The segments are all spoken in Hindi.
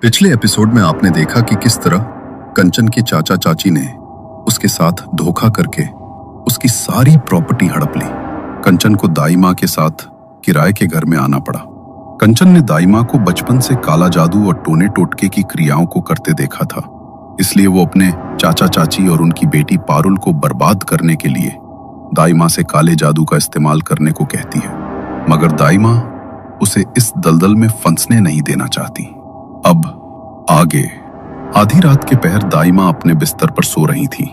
पिछले एपिसोड में आपने देखा कि किस तरह कंचन के चाचा चाची ने उसके साथ धोखा करके उसकी सारी प्रॉपर्टी हड़प ली। कंचन को दाई माँ के साथ किराए के घर में आना पड़ा। कंचन ने दाई माँ को बचपन से काला जादू और टोने टोटके की क्रियाओं को करते देखा था, इसलिए वो अपने चाचा चाची और उनकी बेटी पारुल को बर्बाद करने के लिए दाई माँ से काले जादू का इस्तेमाल करने को कहती है, मगर दाई माँ उसे इस दलदल में फंसने नहीं देना चाहती। अब आगे आधी रात के पहर दाई माँ अपने बिस्तर पर सो रही थी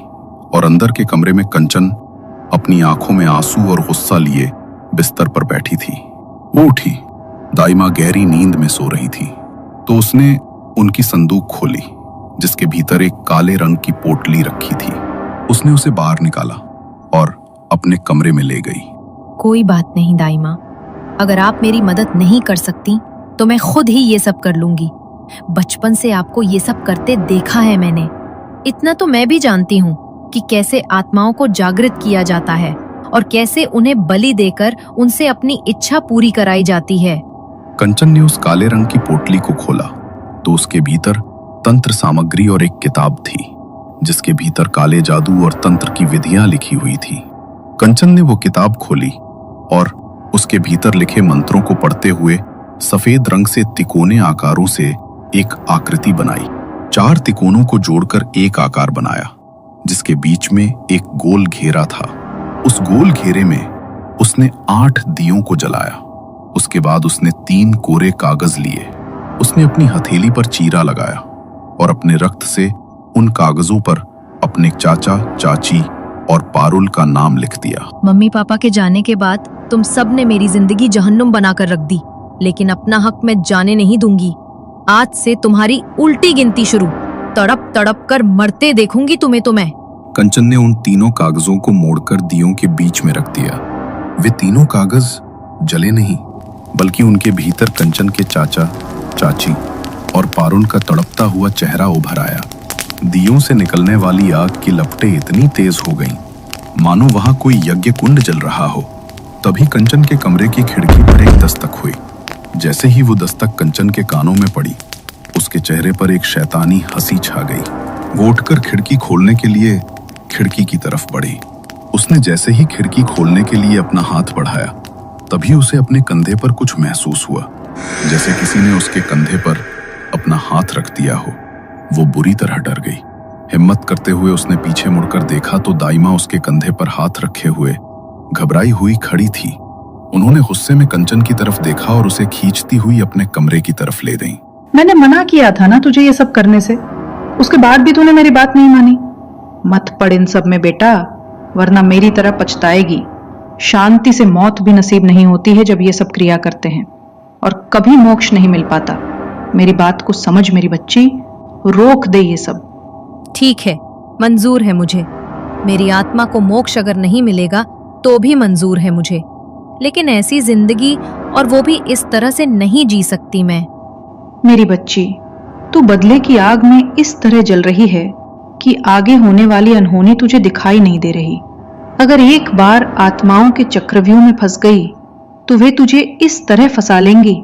और अंदर के कमरे में कंचन अपनी आंखों में आंसू और गुस्सा लिए बिस्तर पर बैठी थी। वो उठी। दाई माँ गहरी नींद में सो रही थी तो उसने उनकी संदूक खोली जिसके भीतर एक काले रंग की पोटली रखी थी। उसने उसे बाहर निकाला और अपने कमरे में ले गई। कोई बात नहीं दाई माँ, अगर आप मेरी मदद नहीं कर सकती तो मैं खुद ही ये सब कर लूंगी। बचपन से आपको ये सब करते देखा है मैंने। इतना तो मैं भी जानती हूँ कि कैसे आत्माओं को जागृत किया जाता है और कैसे उन्हें बलि देकर उनसे अपनी इच्छा पूरी कराई जाती है। कंचन ने उस काले रंग की पोटली को खोला तो उसके भीतर तंत्र सामग्री और एक किताब थी जिसके भीतर काले जादू और तंत्र की विधियां लिखी हुई थी। कंचन ने वो किताब खोली और उसके भीतर लिखे मंत्रों को पढ़ते हुए सफेद रंग से तिकोने आकारों से एक आकृति बनाई। 4 तिकोनों को जोड़कर एक आकार बनाया जिसके बीच में एक गोल घेरा था। उस गोल घेरे में उसने 8 दियों को जलाया। उसके बाद उसने 3 कोरे कागज लिए। उसने अपनी हथेली पर चीरा लगाया और अपने रक्त से उन कागजों पर अपने चाचा चाची और पारुल का नाम लिख दिया। मम्मी पापा के जाने के बाद तुम सब ने मेरी जिंदगी जहन्नुम बनाकर रख दी, लेकिन अपना हक मैं जाने नहीं दूंगी। आज से तुम्हारी उल्टी गिनती शुरू। तड़प तड़प कर मरते देखूंगी तुम्हें तो मैं। कंचन ने उन तीनों कागजों को मोड़कर दियों के बीच में रख दिया। वे तीनों कागज जले नहीं, बल्कि उनके भीतर कंचन के चाचा चाची और पारुल का तड़पता हुआ चेहरा उभर आया। दियों से निकलने वाली आग की लपटें इतनी तेज हो गईं, मानो वहां कोई यज्ञ कुंड जल रहा हो। तभी कंचन के कमरे की खिड़की पर एक दस्तक हुई। जैसे ही वो दस्तक कंचन के कानों में पड़ी, उसके चेहरे पर एक शैतानी हंसी छा गई। वो उठकर खिड़की खोलने के लिए खिड़की की तरफ बढ़ी। उसने जैसे ही खिड़की खोलने के लिए अपना हाथ बढ़ाया, तभी उसे अपने कंधे पर कुछ महसूस हुआ, जैसे किसी ने उसके कंधे पर अपना हाथ रख दिया हो। वो बुरी तरह डर गई। हिम्मत करते हुए उसने पीछे मुड़कर देखा तो दाई माँ उसके कंधे पर हाथ रखे हुए घबराई हुई खड़ी थी। उन्होंने गुस्से में कंचन की तरफ देखा और उसे खींचती हुई अपने कमरे की तरफ ले गईं। मैंने मना किया था ना तुझे ये सब करने से, उसके बाद भी तूने मेरी बात नहीं मानी। मत पड़ इन सब में बेटा, वरना मेरी तरह पछताएगी। शांति से मौत भी नसीब नहीं होती है जब ये सब क्रिया करते हैं, और कभी मोक्ष नहीं मिल पाता। मेरी बात को समझ मेरी बच्ची, रोक दे ये सब। ठीक है, मंजूर है मुझे। मेरी आत्मा को मोक्ष अगर नहीं मिलेगा तो भी मंजूर है मुझे, लेकिन ऐसी जिंदगी और वो भी इस तरह से नहीं जी सकती मैं। मेरी बच्ची, तू बदले की आग में इस तरह जल रही है कि आगे होने वाली अनहोनी तुझे दिखाई नहीं दे रही। अगर एक बार आत्माओं के चक्रव्यूह में फंस गई तो वे तुझे इस तरह फंसा लेंगी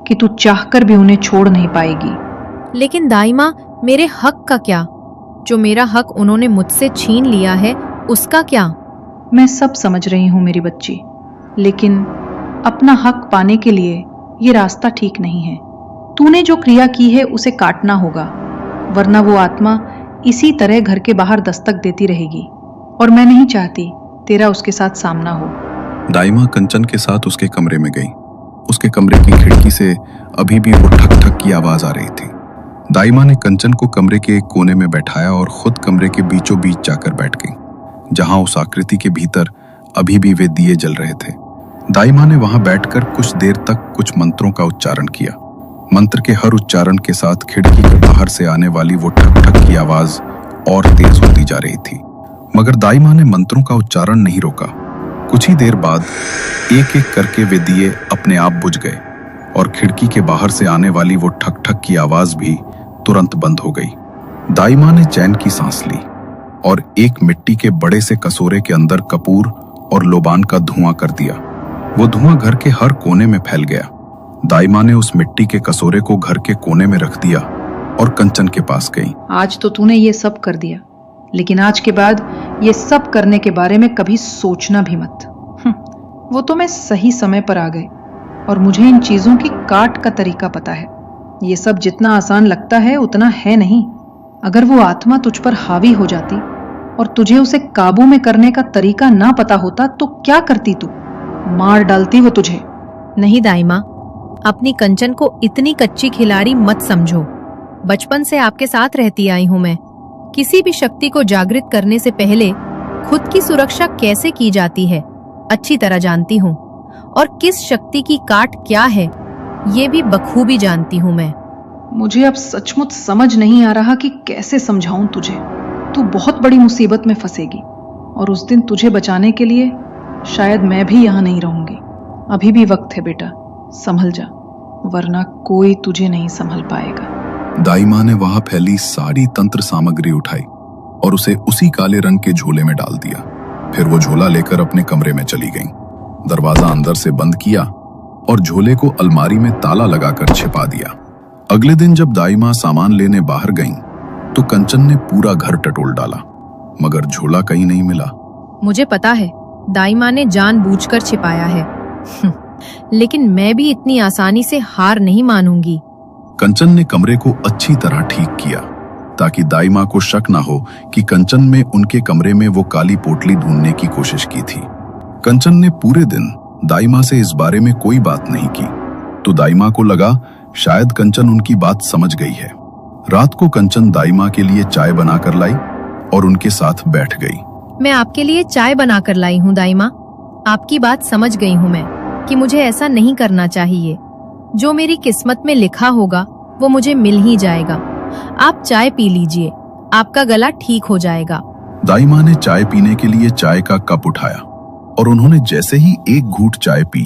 कि तू चाहकर भी उन्हें छोड़ नहीं पाएगी। लेकिन दाई माँ, मेरे हक का क्या? जो मेरा हक उन्होंने मुझसे छीन लिया है उसका क्या? मैं सब समझ रही हूँ मेरी बच्ची, लेकिन अपना हक पाने के लिए ये रास्ता ठीक नहीं है। तूने जो क्रिया की है उसे काटना होगा, वरना वो आत्मा इसी तरह घर के बाहर दस्तक देती रहेगी, और मैं नहीं चाहती तेरा उसके साथ सामना हो। दाई माँ कंचन के साथ उसके कमरे में गई। उसके कमरे की खिड़की से अभी भी वो ठक ठक की आवाज आ रही थी। दाई माँ ने कंचन को कमरे के एक कोने में बैठाया और खुद कमरे के बीचों बीच जाकर बैठ गई, जहां उस आकृति के भीतर अभी भी वे दिए जल रहे थे। दाई माँ ने वहां बैठकर कुछ देर तक कुछ मंत्रों का उच्चारण किया। मंत्र के हर उच्चारण के साथ खिड़की के बाहर से आने वाली वो ठक ठक की आवाज और तेज होती जा रही थी, मगर दाई माँ ने मंत्रों का उच्चारण नहीं रोका। कुछ ही देर बाद एक एक करके वे दिए अपने आप बुझ गए और खिड़की के बाहर से आने वाली वो ठक ठक की आवाज भी तुरंत बंद हो गई। दाई माँ ने चैन की सांस ली और एक मिट्टी के बड़े से कसूरे के अंदर कपूर और लोबान का धुआं कर दिया। वो धुआं घर के हर कोने में फैल गया। दाई माँ ने उस मिट्टी के कसूरे को घर के कोने में रख दिया और कंचन के पास गई। आज तो तूने ये सब कर दिया, लेकिन आज के बाद ये सब करने के बारे में कभी सोचना भी मत। वो तो मैं सही समय पर आ गए और मुझे इन चीजों की काट का तरीका पता है। ये सब जितना आसान लगता है उतना है नहीं। अगर वो आत्मा तुझ पर हावी हो जाती और तुझे उसे काबू में करने का तरीका ना पता होता तो क्या करती तू? मार डालती वो तुझे। नहीं दाई माँ, अपनी कंचन को इतनी कच्ची खिलाड़ी मत समझो। बचपन से आपके साथ रहती आई हूँ मैं। किसी भी शक्ति को जागृत करने से पहले खुद की सुरक्षा कैसे की जाती है अच्छी तरह जानती हूँ, और किस शक्ति की काट क्या है ये भी बखूबी जानती हूँ मैं। मुझे अब सचमुच समझ नहीं आ रहा कि कैसे समझाऊं तुझे। तू बहुत बड़ी मुसीबत में फंसेगी और उस दिन तुझे बचाने के लिए शायद मैं भी यहाँ नहीं रहूंगी। अभी भी वक्त है बेटा, संभल जा, वरना कोई तुझे नहीं संभल पाएगा। दाई माँ ने वहां फैली सारी तंत्र सामग्री उठाई और उसे उसी काले रंग के झोले में डाल दिया। फिर वो झोला लेकर अपने कमरे में चली गईं। दरवाजा अंदर से बंद किया और झोले को अलमारी में ताला लगाकर छिपा दिया। अगले दिन जब दाई माँ सामान लेने बाहर गईं, तो कंचन ने पूरा घर टटोल डाला, मगर झोला कहीं नहीं मिला। मुझे पता है दाई माँ ने जानबूझकर छिपाया है, लेकिन मैं भी इतनी आसानी से हार नहीं मानूंगी। कंचन ने कमरे को अच्छी तरह ठीक किया ताकि दाई माँ को शक ना हो कि कंचन में उनके कमरे में वो काली पोटली ढूंढने की कोशिश की थी। कंचन ने पूरे दिन दाई माँ से इस बारे में कोई बात नहीं की, तो दाई माँ को लगा शायद कंचन उनकी बात समझ गई है। रात को कंचन दाई माँ के लिए चाय बनाकर लाई और उनके साथ बैठ गई। मैं आपके लिए चाय बनाकर लाई हूँ दाई माँ। आपकी बात समझ गई हूँ मैं कि मुझे ऐसा नहीं करना चाहिए। जो मेरी किस्मत में लिखा होगा वो मुझे मिल ही जाएगा। आप चाय पी लीजिए, आपका गला ठीक हो जाएगा। दाई माँ ने चाय पीने के लिए चाय का कप उठाया और उन्होंने जैसे ही एक घूंट चाय पी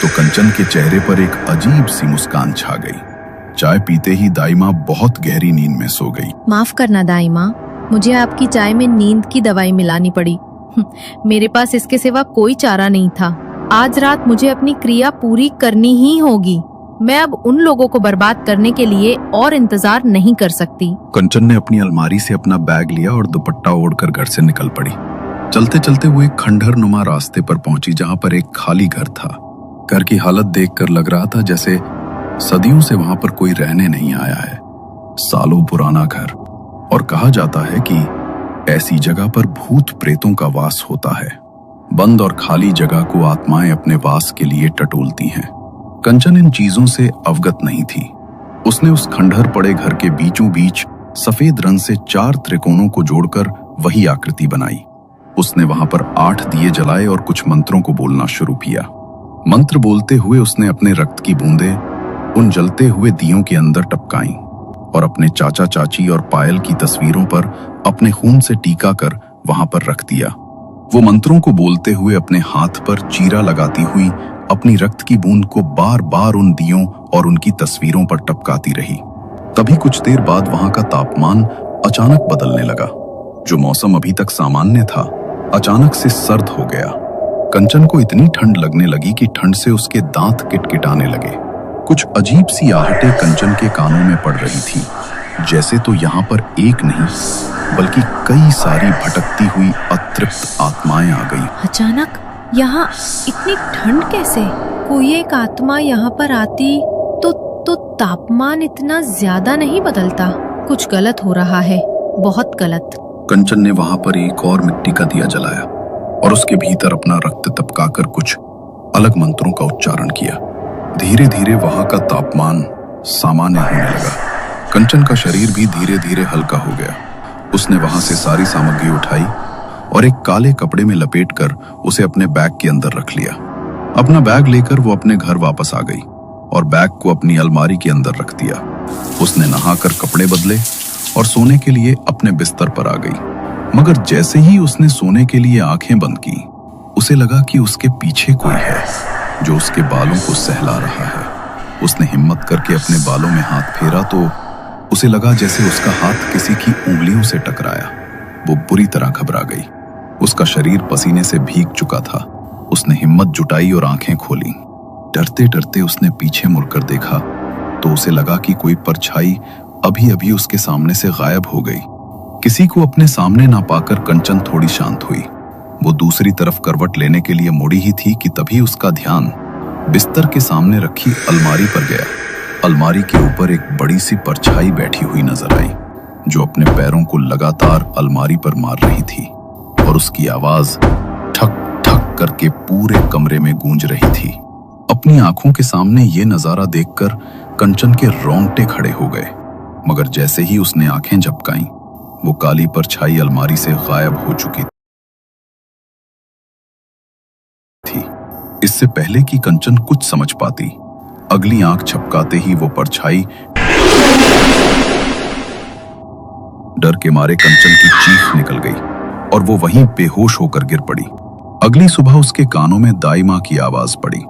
तो कंचन के चेहरे पर एक अजीब सी मुस्कान छा गई। चाय पीते ही दाई माँ बहुत गहरी नींद में सो गई। माफ करना दाई माँ, मुझे आपकी चाय में नींद की दवाई मिलानी पड़ी। मेरे पास इसके सिवा कोई चारा नहीं था। आज रात मुझे अपनी क्रिया पूरी करनी ही होगी। मैं अब उन लोगों को बर्बाद करने के लिए और इंतजार नहीं कर सकती। कंचन ने अपनी अलमारी से अपना बैग लिया और दुपट्टा ओढ़कर घर से निकल पड़ी। चलते चलते वो एक खंडहर नुमा रास्ते पर पहुंची जहां पर एक खाली घर था। घर की हालत देखकर लग रहा था जैसे सदियों से वहां पर कोई रहने नहीं आया है। सालों पुराना घर, और कहा जाता है कि ऐसी जगह पर भूत प्रेतों का वास होता है। बंद और खाली जगह को आत्माएं अपने वास के लिए टटोलती हैं। कंचन इन चीजों से अवगत नहीं थी। उसने उस खंडहर पड़े घर के बीचों बीच सफेद रंग से 4 त्रिकोणों को जोड़कर वही आकृति बनाई। उसने वहां पर 8 दिए जलाए और कुछ मंत्रों को बोलना शुरू किया। मंत्र बोलते हुए उसने अपने रक्त की बूंदें उन जलते हुए दियों के अंदर टपकाई और अपने चाचा चाची और पायल की तस्वीरों पर अपने खून से टीका कर वहां पर रख दिया। वो मंत्रों को बोलते हुए अपने हाथ पर चीरा लगाती हुई अपनी रक्त की बूंद को बार बार उन दियों और उनकी तस्वीरों पर टपकाती रही। तभी कुछ देर बाद वहां का तापमान अचानक बदलने लगा। जो मौसम अभी तक सामान्य था अचानक से सर्द हो गया। कंचन को इतनी ठंड लगने लगी कि ठंड से उसके दांत किटकिटाने लगे। कुछ अजीब सी आहटें कंचन के कानों में पड़ रही थी, जैसे तो यहाँ पर एक नहीं बल्कि कई सारी भटकती हुई अतृप्त आत्माएं आ गई। अचानक यहाँ इतनी ठंड कैसे? कोई एक आत्मा यहाँ पर आती तो तापमान इतना ज्यादा नहीं बदलता। कुछ गलत हो रहा है, बहुत गलत। कंचन ने वहां पर एक और मिट्टी का दिया जलाया और उसके भीतर अपना रक्त टपकाकर कुछ अलग मंत्रों का उच्चारण किया। धीरे धीरे वहां का तापमान सामान्य होने लगा। कंचन का शरीर भी धीरे धीरे हल्का हो गया। उसने वहां से सारी सामग्री उठाई और एक काले कपड़े में लपेटकर उसे अपने बैग के अंदर रख लिया। अपना बैग लेकर वो अपने घर वापस आ गई और बैग को अपनी अलमारी के अंदर रख दिया। उसने नहाकर कपड़े बदले और सोने के लिए अपने बिस्तर पर आ गई। मगर जैसे ही उसने सोने के लिए आंखें बंद की, उसे लगा कि उसके पीछे कोई है जो उसके बालों को सहला रहा है। उसने हिम्मत करके अपने बालों में हाथ फेरा तो उसे लगा जैसे उसका हाथ किसी की उंगलियों से टकराया। वो बुरी तरह घबरा गई। उसका शरीर पसीने से भीग चुका था। उसने हिम्मत जुटाई और आंखें खोली। डरते डरते उसने पीछे मुड़कर देखा तो उसे लगा कि कोई परछाई अभी अभी उसके सामने से गायब हो गई। किसी को अपने सामने ना पाकर कंचन थोड़ी शांत हुई। वो दूसरी तरफ करवट लेने के लिए मुड़ी ही थी कि तभी उसका ध्यान बिस्तर के सामने रखी अलमारी पर गया। अलमारी के ऊपर एक बड़ी सी परछाई बैठी हुई नजर आई, जो अपने पैरों को लगातार अलमारी पर मार रही थी और उसकी आवाज ठक ठक करके पूरे कमरे में गूंज रही थी। अपनी आंखों के सामने ये नजारा देखकर कंचन के रोंगटे खड़े हो गए, मगर जैसे ही उसने आंखें झपकाईं, वो काली परछाई अलमारी से गायब हो चुकी थी। इससे पहले कि कंचन कुछ समझ पाती, अगली आंख झपकाते ही वो परछाई डर के मारे कंचन की चीख निकल गई और वो वहीं बेहोश होकर गिर पड़ी। अगली सुबह उसके कानों में दाई माँ की आवाज पड़ी।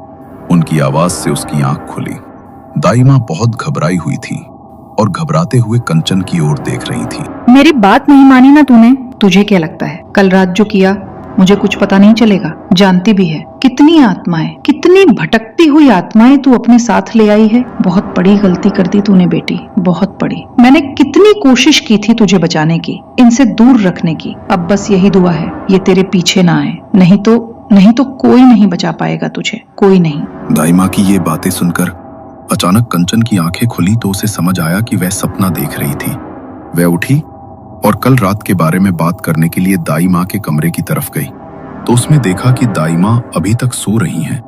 उनकी आवाज से उसकी आंख खुली। दाई माँ बहुत घबराई हुई थी और घबराते हुए कंचन की ओर देख रही थी। मेरी बात नहीं मानी ना तूने? तुझे क्या लगता है कल रात जो किया मुझे कुछ पता नहीं चलेगा? जानती भी है कितनी आत्माएं, कितनी भटकती हुई आत्माएं तू अपने साथ ले आई है। बहुत बड़ी गलती कर दी तूने बेटी, बहुत बड़ी। मैंने कितनी कोशिश की थी तुझे बचाने की, इनसे दूर रखने की। अब बस यही दुआ है ये तेरे पीछे ना आए, नहीं तो कोई नहीं बचा पाएगा तुझे, कोई नहीं। दाई माँ की ये बातें सुनकर अचानक कंचन की आंखें खुली तो उसे समझ आया कि वह सपना देख रही थी। वह उठी और कल रात के बारे में बात करने के लिए दाई माँ के कमरे की तरफ गई तो उसमें देखा कि दाई माँ अभी तक सो रही हैं।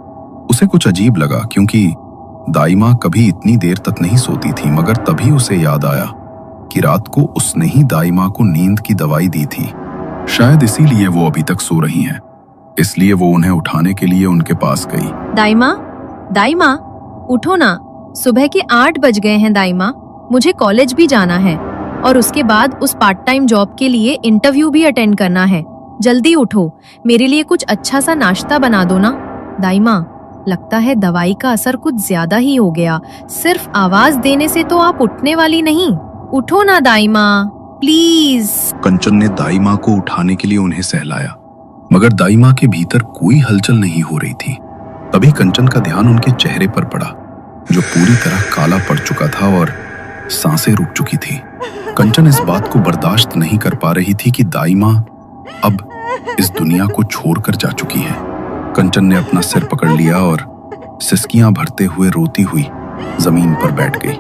उसे कुछ अजीब लगा क्योंकि दाई माँ कभी इतनी देर तक नहीं सोती थी, मगर तभी उसे याद आया कि रात को उसने ही दाई माँ को नींद की दवाई दी थी। शायद इसीलिए वो अभी तक सो रही हैं। इसलिए वो उन्हें उठाने के लिए उनके पास गई। दाई माँ उठो ना, सुबह के 8 बज गए हैं दाई माँ। मुझे कॉलेज भी जाना है और उसके बाद उस पार्ट टाइम जॉब के लिए इंटरव्यू भी अटेंड करना है। जल्दी उठो, मेरे लिए कुछ अच्छा सा नाश्ता बना दो ना। दाई माँ, लगता है दवाई का असर कुछ ज्यादा ही हो गया। सिर्फ आवाज देने से तो आप उठने वाली नहीं। उठो ना दाई माँ, प्लीज। कंचन ने दाई माँ को उठाने के लिए उन्हें सहलाया, मगर दाई माँ के भीतर कोई हलचल नहीं हो रही थी। तभी कंचन का ध्यान उनके चेहरे पर पड़ा, जो पूरी तरह काला पड़ चुका था और सांसें रुक चुकी थी। कंचन इस बात को बर्दाश्त नहीं कर पा रही थी कि दाई माँ अब इस दुनिया को छोड़कर जा चुकी है। कंचन ने अपना सिर पकड़ लिया और सिसकियां भरते हुए रोती हुई जमीन पर बैठ गई।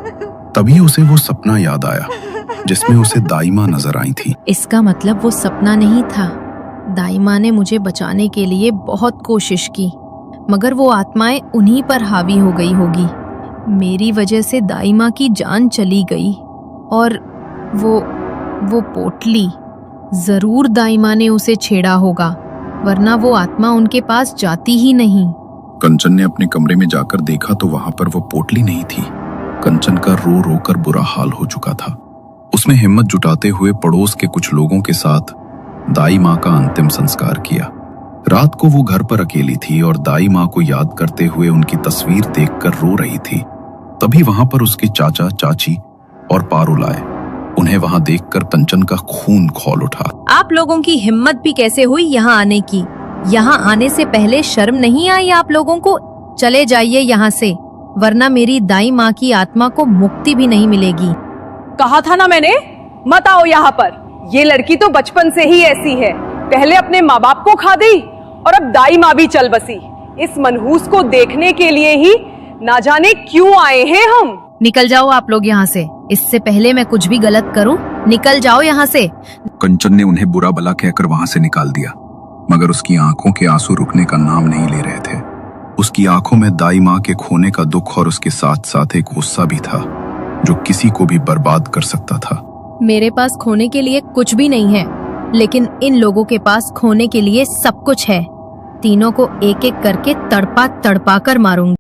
तभी उसे वो सपना याद आया जिसमें उसे दाई माँ नजर आई थी। इसका मतलब वो सपना नहीं था। दाई माँ ने मुझे बचाने के लिए बहुत कोशिश की, मगर वो आत्माएं उन्हीं पर हावी हो गई होगी। मेरी वजह से दाई माँ की जान चली गई और वो पोटली, जरूर दाई माँ ने उसे छेड़ा होगा, वरना वो आत्मा उनके पास जाती ही नहीं। कंचन ने अपने कमरे में जाकर देखा तो वहां पर वो पोटली नहीं थी। कंचन का रो रो कर बुरा हाल हो चुका था। उसने हिम्मत जुटाते हुए पड़ोस के कुछ लोगों के साथ दाई माँ का अंतिम संस्कार किया। रात को वो घर पर अकेली थी और दाई माँ को याद करते हुए उनकी तस्वीर देखकर रो रही थी। तभी वहां पर उसके चाचा, चाची और पारुल आए। उन्हें वहां देखकर कंचन का खून खौल उठा। आप लोगों की हिम्मत भी कैसे हुई यहाँ आने की? यहाँ आने से पहले शर्म नहीं आई आप लोगों को? चले जाइए यहाँ से, वरना मेरी दाई माँ की आत्मा को मुक्ति भी नहीं मिलेगी। कहा था ना मैंने, मत आओ यहाँ पर। ये लड़की तो बचपन से ही ऐसी है, पहले अपने माँ बाप को खा गई और अब दाई माँ भी चल बसी। इस मनहूस को देखने के लिए ही ना जाने क्यों आए हैं हम। निकल जाओ आप लोग यहाँ से, इससे पहले मैं कुछ भी गलत करूं। निकल जाओ यहाँ से। कंचन ने उन्हें बुरा भला कहकर वहां से निकाल दिया, मगर उसकी आंखों के आंसू रुकने का नाम नहीं ले रहे थे। उसकी आंखों में दाई माँ के खोने का दुख और उसके साथ साथ एक गुस्सा भी था जो किसी को भी बर्बाद कर सकता था। मेरे पास खोने के लिए कुछ भी नहीं है, लेकिन इन लोगों के पास खोने के लिए सब कुछ है। तीनों को एक एक करके तड़पा तड़पा कर मारूंगी।